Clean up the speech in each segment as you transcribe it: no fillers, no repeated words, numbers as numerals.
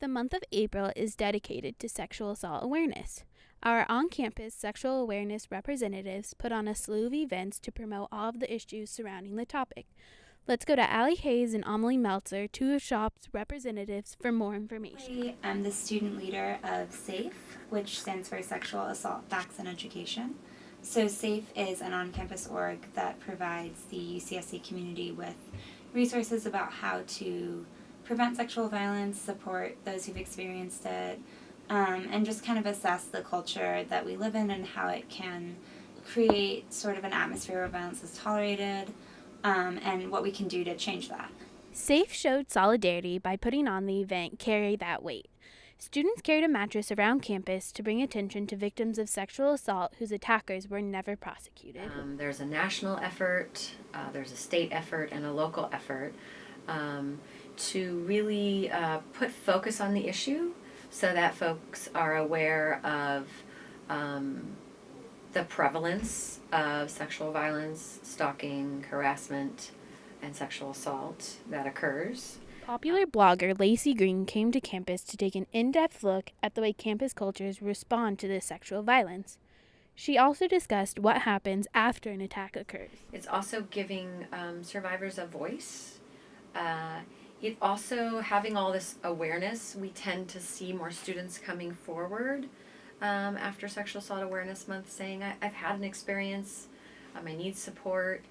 The month of April is dedicated to sexual assault awareness. Our on campus sexual awareness representatives put on a slew of events to promote all of the issues surrounding the topic. Let's go to Allie Hayes and Amelie Meltzer, two of SHOP's representatives, for more information. I'm the student leader of SAFE, which stands for Sexual Assault Facts and Education. So, SAFE is an on campus org that provides the UCSC community with resources about how to prevent sexual violence, support those who've experienced it, and just kind of assess the culture that we live in and how it can create sort of an atmosphere where violence is tolerated, and what we can do to change that. SAFE showed solidarity by putting on the event Carry That Weight. Students carried a mattress around campus to bring attention to victims of sexual assault whose attackers were never prosecuted. There's a national effort, there's a state effort, and a local effort to really put focus on the issue so that folks are aware of the prevalence of sexual violence, stalking, harassment, and sexual assault that occurs. Popular blogger Lacey Green came to campus to take an in-depth look at the way campus cultures respond to this sexual violence. She also discussed what happens after an attack occurs. It's also giving survivors a voice. It also, having all this awareness, we tend to see more students coming forward after Sexual Assault Awareness Month saying, I've had an experience, I need support.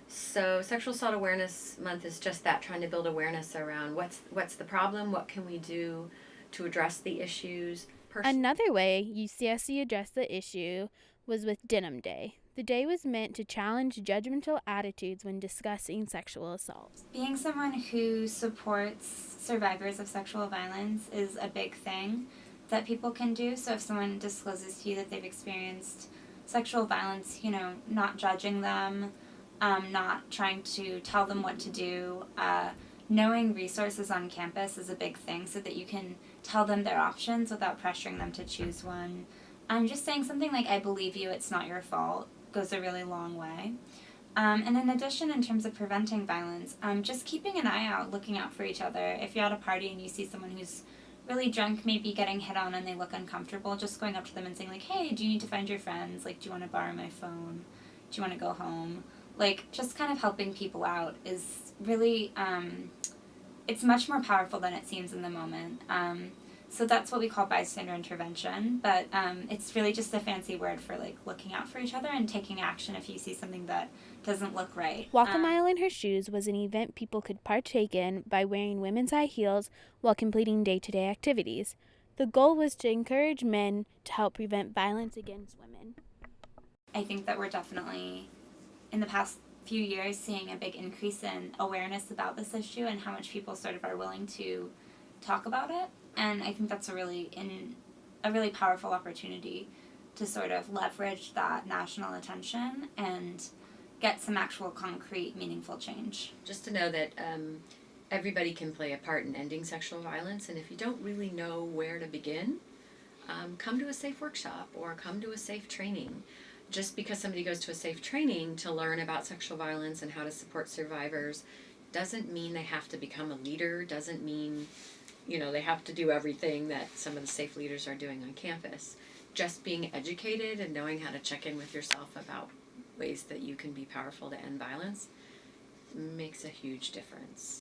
So Sexual Assault Awareness Month is just that, trying to build awareness around what's the problem, what can we do to address the issues. Another way UCSC addressed the issue was with Denim Day. The day was meant to challenge judgmental attitudes when discussing sexual assault. Being someone who supports survivors of sexual violence is a big thing that people can do. So if someone discloses to you that they've experienced sexual violence, not judging them, not trying to tell them what to do, knowing resources on campus is a big thing so that you can tell them their options without pressuring them to choose one. Just saying something like, I believe you, it's not your fault, goes a really long way. And in addition, in terms of preventing violence, just keeping an eye out, looking out for each other. If you're at a party and you see someone who's really drunk, maybe getting hit on and they look uncomfortable, just going up to them and saying, like, hey, do you need to find your friends? Like, do you want to borrow my phone? Do you want to go home? Like, just kind of helping people out is really, it's much more powerful than it seems in the moment. So that's what we call bystander intervention, but it's really just a fancy word for, like, looking out for each other and taking action if you see something that doesn't look right. Walk a Mile in Her Shoes was an event people could partake in by wearing women's high heels while completing day-to-day activities. The goal was to encourage men to help prevent violence against women. I think that we're definitely, in the past few years, seeing a big increase in awareness about this issue and how much people sort of are willing to talk about it. And I think that's a really powerful opportunity to sort of leverage that national attention and get some actual concrete, meaningful change. Just to know that everybody can play a part in ending sexual violence, and if you don't really know where to begin, come to a SAFE workshop or come to a SAFE training. Just because somebody goes to a SAFE training to learn about sexual violence and how to support survivors doesn't mean they have to become a leader, doesn't mean they have to do everything that some of the SAFE leaders are doing on campus. Just being educated and knowing how to check in with yourself about ways that you can be powerful to end violence makes a huge difference.